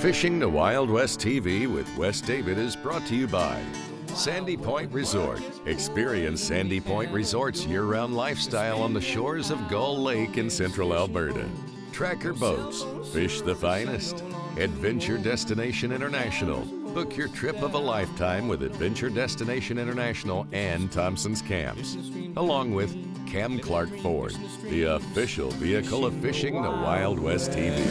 Fishing the Wild West TV with Wes David is brought to you by Sandy Point Resort. Experience Sandy Point Resort's year-round lifestyle on the shores of Gull Lake in central Alberta. Tracker Boats, fish the finest. Adventure Destination International. Book your trip of a lifetime with Adventure Destination International and Thompson's Camps. Along with Cam Clark Ford, the official vehicle of Fishing the Wild West TV.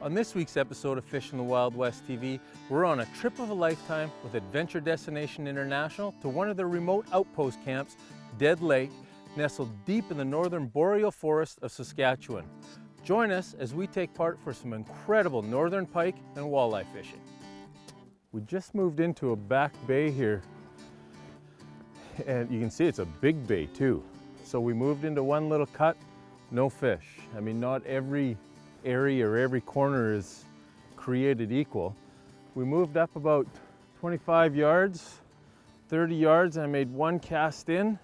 On this week's episode of Fishing the Wild West TV, we're on a trip of a lifetime with Adventure Destination International to one of their remote outpost camps, Dead Lake, nestled deep in the northern boreal forest of Saskatchewan. Join us as we take part for some incredible northern pike and walleye fishing. We just moved into a back bay here, and you can see it's a big bay too. So we moved into one little cut, no fish. I mean, not every area or every corner is created equal. We moved up about 25 yards, 30 yards, and I made one cast in,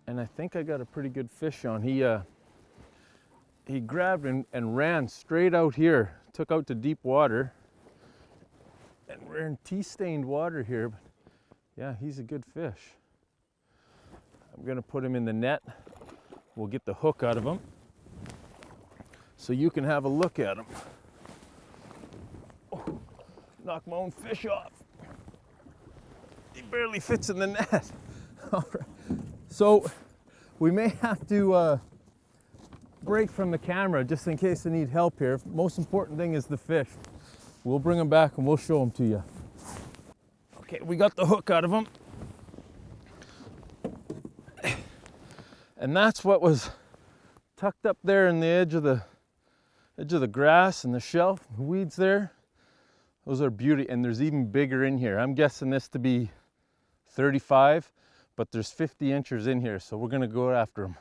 and I think I got a pretty good fish on. He grabbed and ran straight out here, took out to deep water, and we're in tea-stained water here, but yeah, he's a good fish. I'm gonna put him in the net. We'll get the hook out of him so you can have a look at him. Oh, knock my own fish off. He barely fits in the net. All right. So we may have to break from the camera just in case I need help here. Most important thing is the fish. We'll bring him back and we'll show him to you. Okay, we got the hook out of him. And that's what was tucked up there in the edge of the grass and the shelf, the weeds there. Those are beauty, and there's even bigger in here. I'm guessing this to be 35, but there's 50 inches in here, so we're gonna go after them.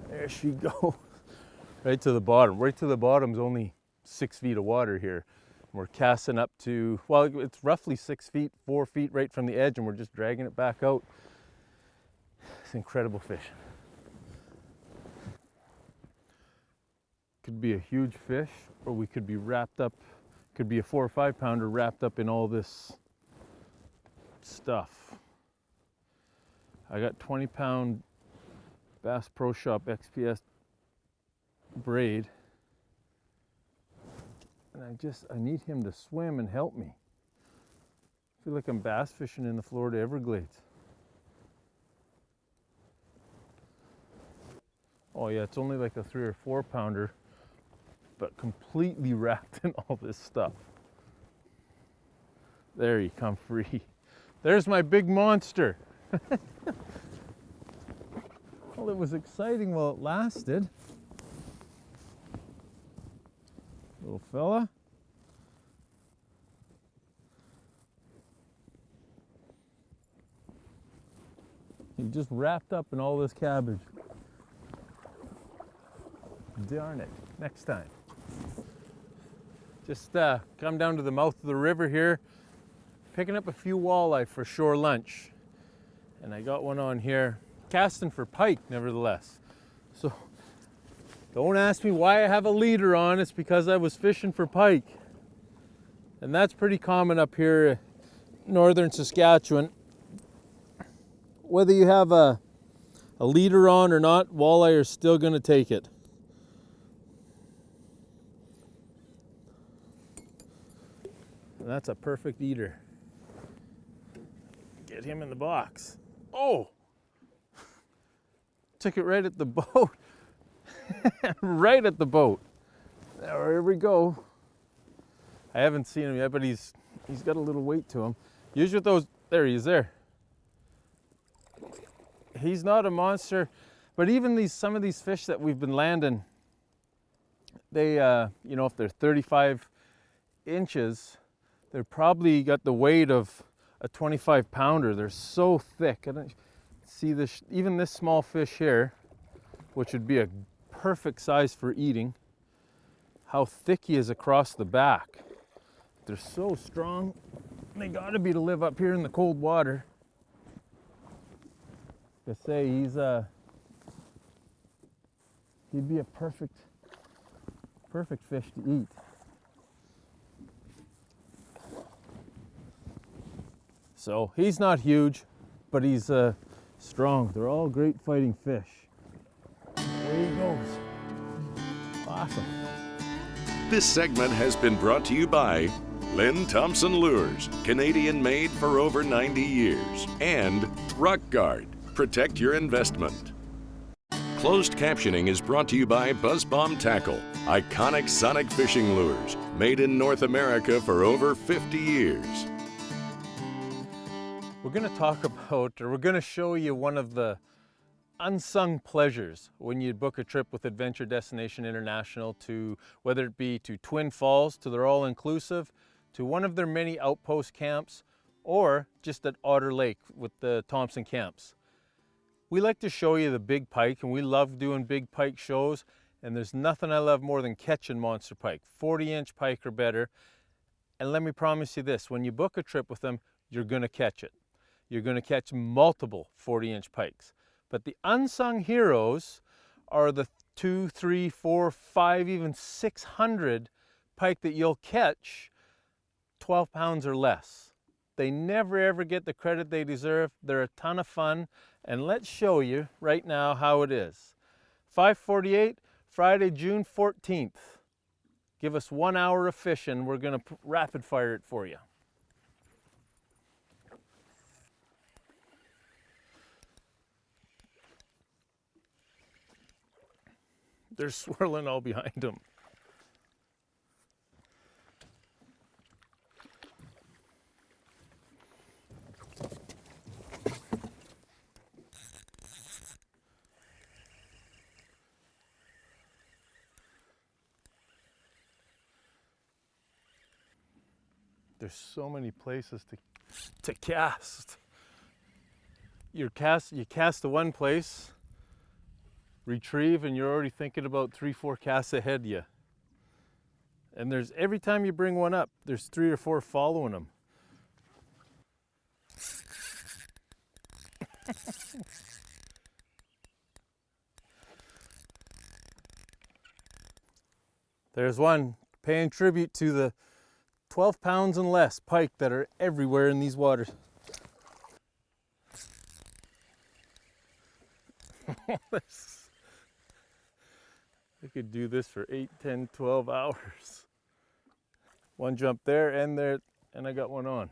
There she goes. Right to the bottom. Right to the bottom's only 6 feet of water here. We're casting up to, well, it's roughly 6 feet, 4 feet right from the edge, and we're just dragging it back out. It's incredible fish. Could be a huge fish, or we could be wrapped up, could be a 4 or 5 pounder wrapped up in all this stuff. I got 20-pound Bass Pro Shop XPS braid, and I need him to swim and help me. I feel like I'm bass fishing in the Florida Everglades. Oh yeah, it's only like a 3 or 4 pounder, but completely wrapped in all this stuff. There you come free. There's my big monster. Well, it was exciting while it lasted. Little fella. He just wrapped up in all this cabbage. Darn it, next time. Just come down to the mouth of the river here, picking up a few walleye for shore lunch. And I got one on here, casting for pike nevertheless. So don't ask me why I have a leader on, it's because I was fishing for pike. And that's pretty common up here in northern Saskatchewan. Whether you have a leader on or not, walleye are still gonna take it. And that's a perfect eater. Get him in the box. Oh! Took it right at the boat. Right at the boat. There we go. I haven't seen him yet, but he's got a little weight to him. Usually with those, there he is there. He's not a monster, but even some of these fish that we've been landing, they, you know, if they're 35 inches, they're probably got the weight of a 25 pounder. They're so thick. I don't see this, even this small fish here, which would be a perfect size for eating, how thick he is across the back. They're so strong. They gotta be to live up here in the cold water. Like I say, He'd be a perfect fish to eat. So he's not huge, but he's strong. They're all great fighting fish. There he goes. Awesome. This segment has been brought to you by Lynn Thompson Lures, Canadian made for over 90 years, and Rock Guard, protect your investment. Closed captioning is brought to you by Buzz Bomb Tackle, iconic sonic fishing lures, made in North America for over 50 years. We're going to talk about, or we're going to show you one of the unsung pleasures when you book a trip with Adventure Destination International to, whether it be to Twin Falls, to their all-inclusive, to one of their many outpost camps, or just at Otter Lake with the Thompson camps. We like to show you the big pike, and we love doing big pike shows, and there's nothing I love more than catching monster pike, 40-inch pike or better. And let me promise you this, when you book a trip with them, you're going to catch it. You're going to catch multiple 40-inch pikes. But the unsung heroes are the 2, 3, 4, 5, even 600 pike that you'll catch 12 pounds or less. They never ever get the credit they deserve. They're a ton of fun. And let's show you right now how it is. 5:48, Friday, June 14th. Give us 1 hour of fishing. We're going to rapid fire it for you. They're swirling all behind them. There's so many places to cast. You cast to one place, retrieve, and you're already thinking about 3, 4 casts ahead of you. And there's, every time you bring one up, there's 3 or 4 following them. There's one paying tribute to the 12 pounds and less pike that are everywhere in these waters. I could do this for 8, 10, 12 hours. One jump there, and I got one on.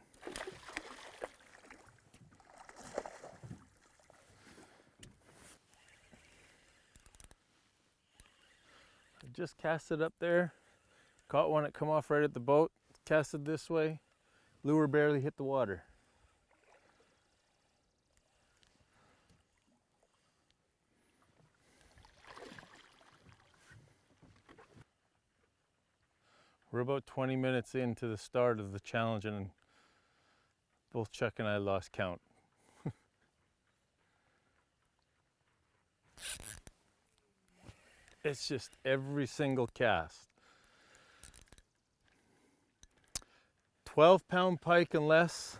I just cast it up there, caught one that come off right at the boat, casted this way, lure barely hit the water. We're about 20 minutes into the start of the challenge, and both Chuck and I lost count. It's just every single cast. 12-pound pike and less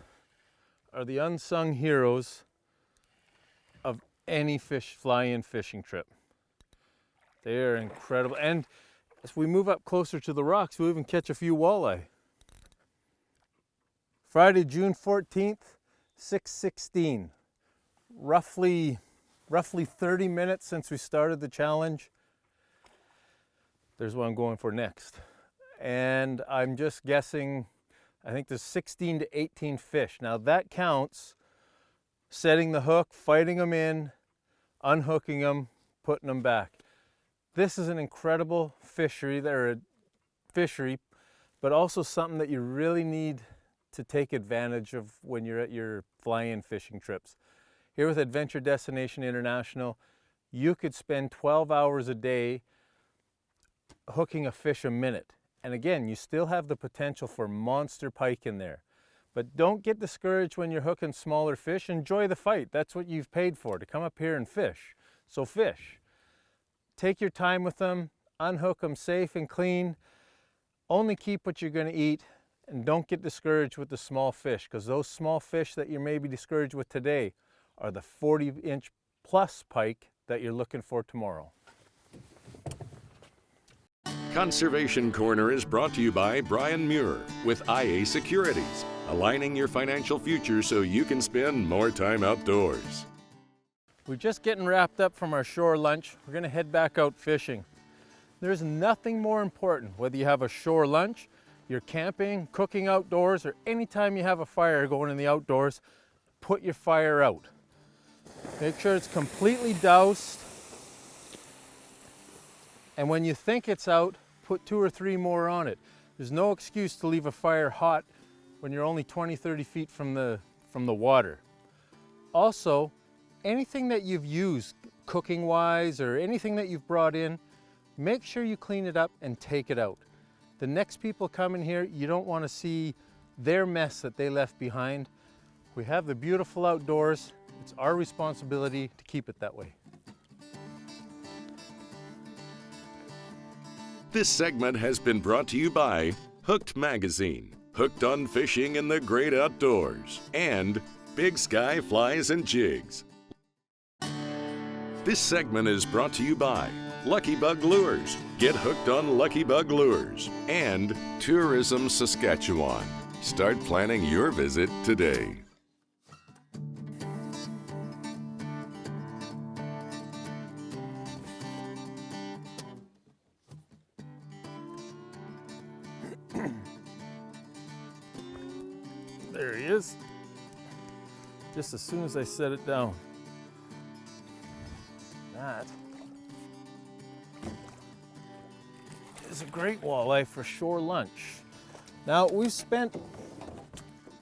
are the unsung heroes of any fly-in fishing trip. They are incredible. And as we move up closer to the rocks, we'll even catch a few walleye. Friday, June 14th, 6:16. Roughly 30 minutes since we started the challenge. There's what I'm going for next. And I'm just guessing, I think there's 16 to 18 fish. Now that counts setting the hook, fighting them in, unhooking them, putting them back. This is an incredible fishery, but also something that you really need to take advantage of when you're at your fly-in fishing trips. Here with Adventure Destination International, you could spend 12 hours a day hooking a fish a minute. And again, you still have the potential for monster pike in there. But don't get discouraged when you're hooking smaller fish. Enjoy the fight. That's what you've paid for, to come up here and fish. So fish. Take your time with them, unhook them safe and clean. Only keep what you're going to eat, and don't get discouraged with the small fish, because those small fish that you may be discouraged with today are the 40-inch plus pike that you're looking for tomorrow. Conservation Corner is brought to you by Brian Muir with IA Securities, aligning your financial future so you can spend more time outdoors. We're just getting wrapped up from our shore lunch. We're gonna head back out fishing. There's nothing more important, whether you have a shore lunch, you're camping, cooking outdoors, or anytime you have a fire going in the outdoors, put your fire out. Make sure it's completely doused. And when you think it's out, put 2 or 3 more on it. There's no excuse to leave a fire hot when you're only 20, 30 feet from the water. Also, anything that you've used cooking-wise or anything that you've brought in, make sure you clean it up and take it out. The next people come in here, you don't want to see their mess that they left behind. We have the beautiful outdoors. It's our responsibility to keep it that way. This segment has been brought to you by Hooked Magazine, hooked on fishing in the great outdoors, and Big Sky Flies and Jigs. This segment is brought to you by Lucky Bug Lures. Get hooked on Lucky Bug Lures. And Tourism Saskatchewan. Start planning your visit today. There he is. Just as soon as I set it down. That is a great walleye for shore lunch. Now, we've spent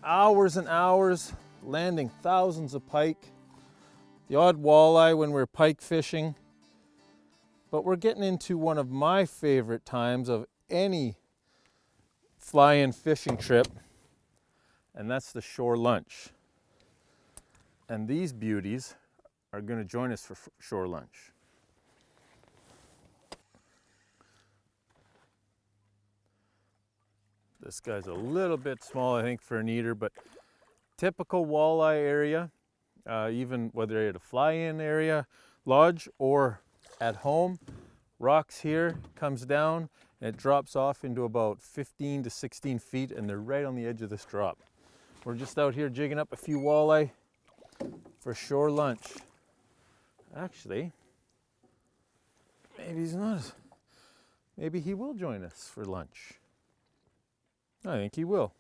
hours and hours landing thousands of pike, the odd walleye when we're pike fishing, but we're getting into one of my favorite times of any fly-in fishing trip, and that's the shore lunch. And these beauties are going to join us for shore lunch. This guy's a little bit small, I think, for an eater, but typical walleye area, even whether you're at a fly-in area, lodge, or at home. Rocks here, comes down, and it drops off into about 15 to 16 feet, and they're right on the edge of this drop. We're just out here jigging up a few walleye for shore lunch. Actually, maybe he's not. Maybe he will join us for lunch. I think he will.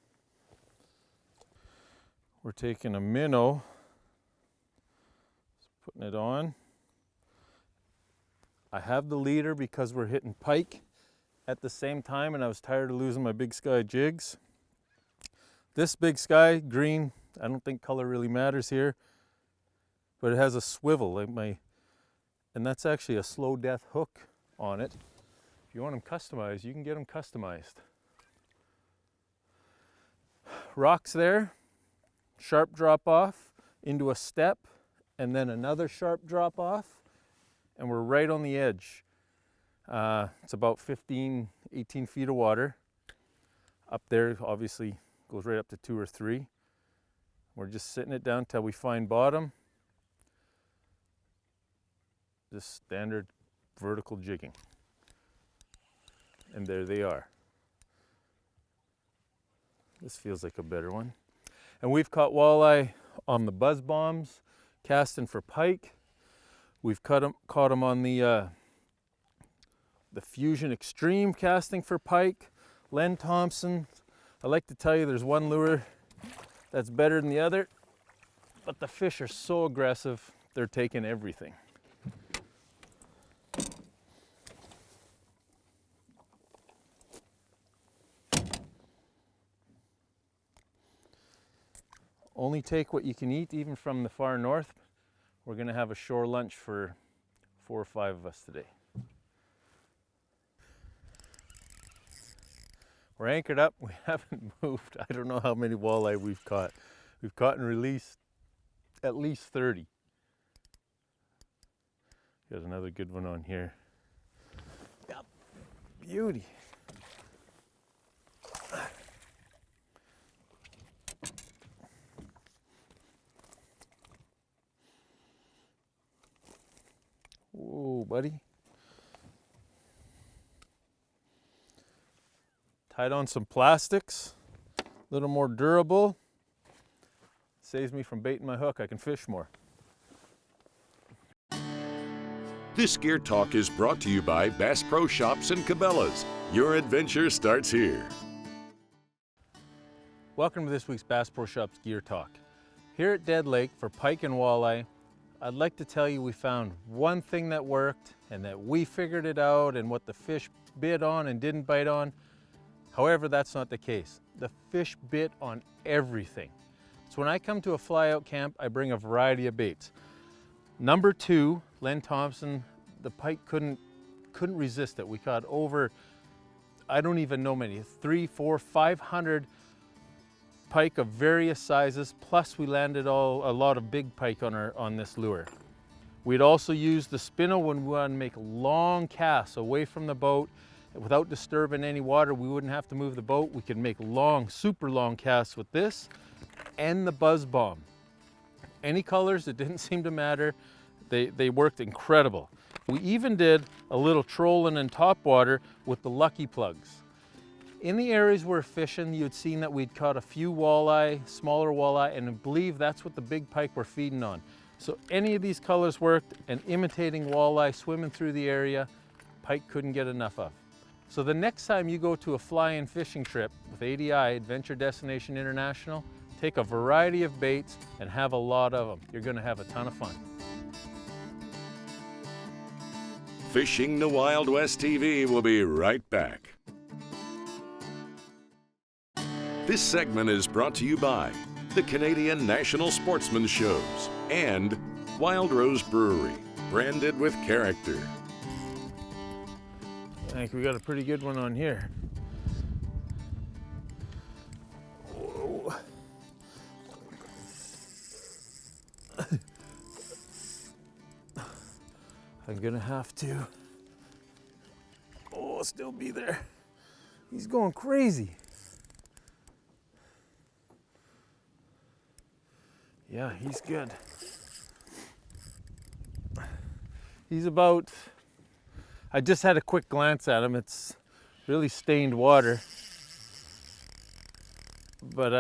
We're taking a minnow, putting it on. I have the leader because we're hitting pike at the same time, and I was tired of losing my Big Sky jigs. This Big Sky, green, I don't think color really matters here, but it has a swivel like and that's actually a slow death hook on it. If you want them customized, you can get them customized. Rocks there, sharp drop off into a step, and then another sharp drop off, and we're right on the edge. It's about 15, 18 feet of water. Up there, obviously, goes right up to 2 or 3. We're just sitting it down till we find bottom. Just standard vertical jigging. And there they are. This feels like a better one. And we've caught walleye on the buzz bombs, casting for pike. We've caught them on the Fusion Extreme casting for pike. Len Thompson. I like to tell you there's one lure that's better than the other, but the fish are so aggressive, they're taking everything. Only take what you can eat, even from the far north. We're going to have a shore lunch for 4 or 5 of us today. We're anchored up. We haven't moved. I don't know how many walleye we've caught. We've caught and released at least 30. Got another good one on here. Yep. Beauty. Whoa, buddy. Tied on some plastics, a little more durable. Saves me from baiting my hook. I can fish more. This Gear Talk is brought to you by Bass Pro Shops and Cabela's. Your adventure starts here. Welcome to this week's Bass Pro Shops Gear Talk. Here at Dead Lake for pike and walleye, I'd like to tell you we found one thing that worked and that we figured it out and what the fish bit on and didn't bite on. However, that's not the case. The fish bit on everything. So when I come to a fly out camp, I bring a variety of baits. Number 2, Len Thompson, the pike couldn't resist it. We caught over, I don't even know many, 300, 400, 500 pike of various sizes, plus we landed a lot of big pike on this lure. We'd also use the spinner when we want to make long casts away from the boat without disturbing any water. We wouldn't have to move the boat. We could make long, super long casts with this and the buzz bomb. Any colors, it didn't seem to matter. They worked incredible. We even did a little trolling in top water with the lucky plugs. In the areas we're fishing, you'd seen that we'd caught a few walleye, smaller walleye, and I believe that's what the big pike were feeding on. So any of these colors worked, and imitating walleye swimming through the area, pike couldn't get enough of. So the next time you go to a fly-in fishing trip with ADI, Adventure Destination International, take a variety of baits and have a lot of them. You're gonna have a ton of fun. Fishing the Wild West TV will be right back. This segment is brought to you by the Canadian National Sportsman Shows and Wild Rose Brewery, branded with character. I think we got a pretty good one on here. Whoa. I'm gonna have to, still be there. He's going crazy. Yeah, he's good. He's about, I just had a quick glance at him. It's really stained water. But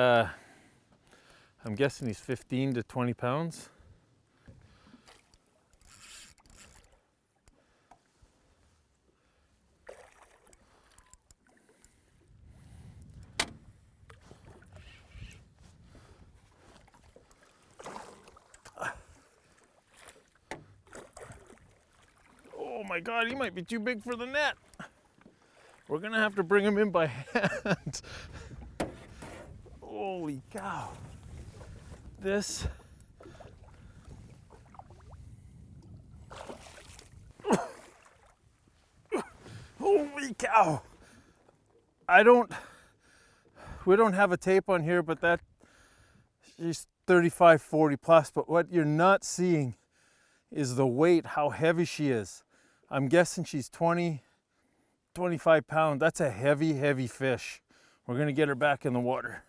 I'm guessing he's 15 to 20 pounds. Oh my God, he might be too big for the net. We're gonna have to bring him in by hand. Holy cow. This. Holy cow. We don't have a tape on here, but she's 35, 40 plus, but what you're not seeing is the weight, how heavy she is. I'm guessing she's 20, 25 pounds. That's a heavy, heavy fish. We're gonna get her back in the water.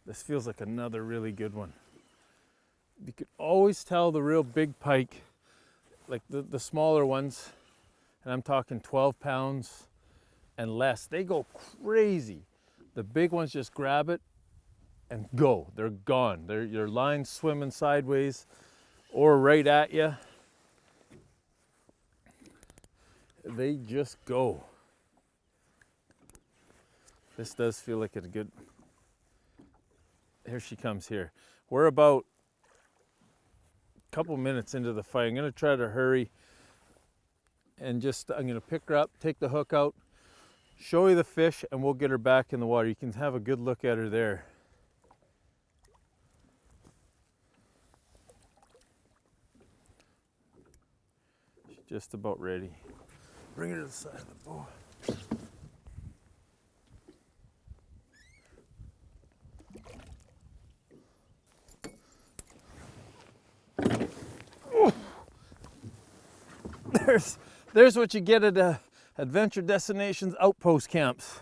This feels like another really good one. You could always tell the real big pike, like the smaller ones, and I'm talking 12 pounds and less, they go crazy. The big ones just grab it and go. They're gone. Your line's swimming sideways or right at you. They just go. This does feel like a good, here she comes here. We're about a couple minutes into the fight. I'm gonna try to hurry and I'm gonna pick her up, take the hook out, show you the fish, and we'll get her back in the water. You can have a good look at her there. She's just about ready. Bring her to the side of the boat. There's what you get at Adventure Destinations outpost camps.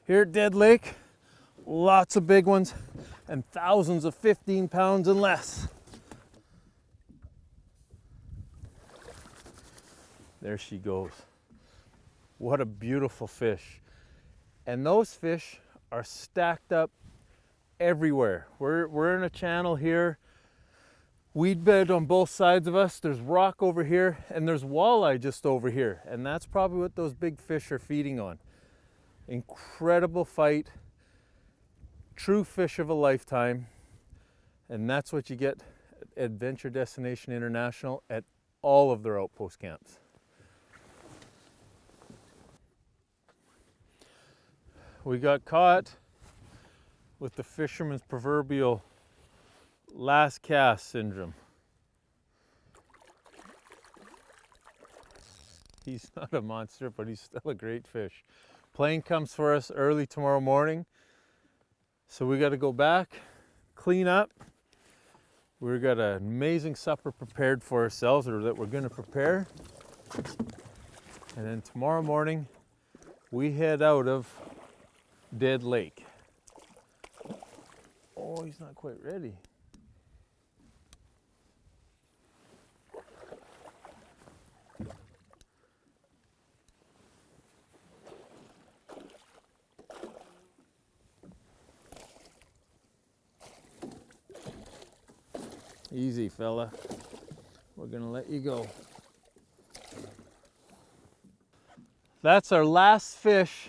Here at Dead Lake, lots of big ones and thousands of 15 pounds and less. There she goes. What a beautiful fish. And those fish are stacked up everywhere. We're in a channel here, weed bed on both sides of us, there's rock over here, and there's walleye just over here. And that's probably what those big fish are feeding on. Incredible fight, true fish of a lifetime. And that's what you get at Adventure Destination International at all of their outpost camps. We got caught with the fisherman's proverbial last cast syndrome. He's not a monster, but he's still a great fish. Plane comes for us early tomorrow morning, so we got to go back, clean up. We've got an amazing supper prepared for ourselves, or that we're going to prepare. And then tomorrow morning, we head out of Dead Lake. Oh, he's not quite ready. Easy, fella. We're gonna let you go. That's our last fish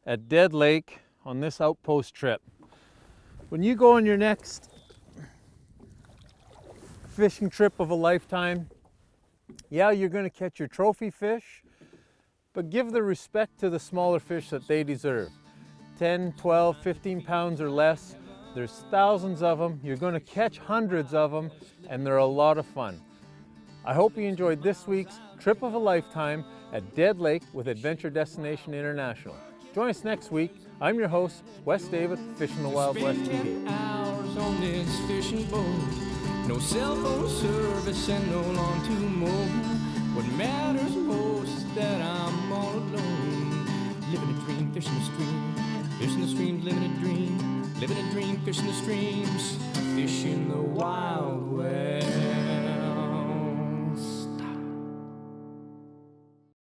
at Dead Lake on this outpost trip. When you go on your next fishing trip of a lifetime, yeah, you're gonna catch your trophy fish, but give the respect to the smaller fish that they deserve. 10, 12, 15 pounds or less. There's thousands of them. You're going to catch hundreds of them, and they're a lot of fun. I hope you enjoyed this week's trip of a lifetime at Dead Lake with Adventure Destination International. Join us next week. I'm your host, Wes David, Fishing the Wild West TV. Hours on this fishing boat, no cell phone service and no lawn to mow. What matters most is that I'm all alone, living a dream, fishing the stream, fishing the streams, living a dream. Living a dream, fishing the streams, fishing the Wild West.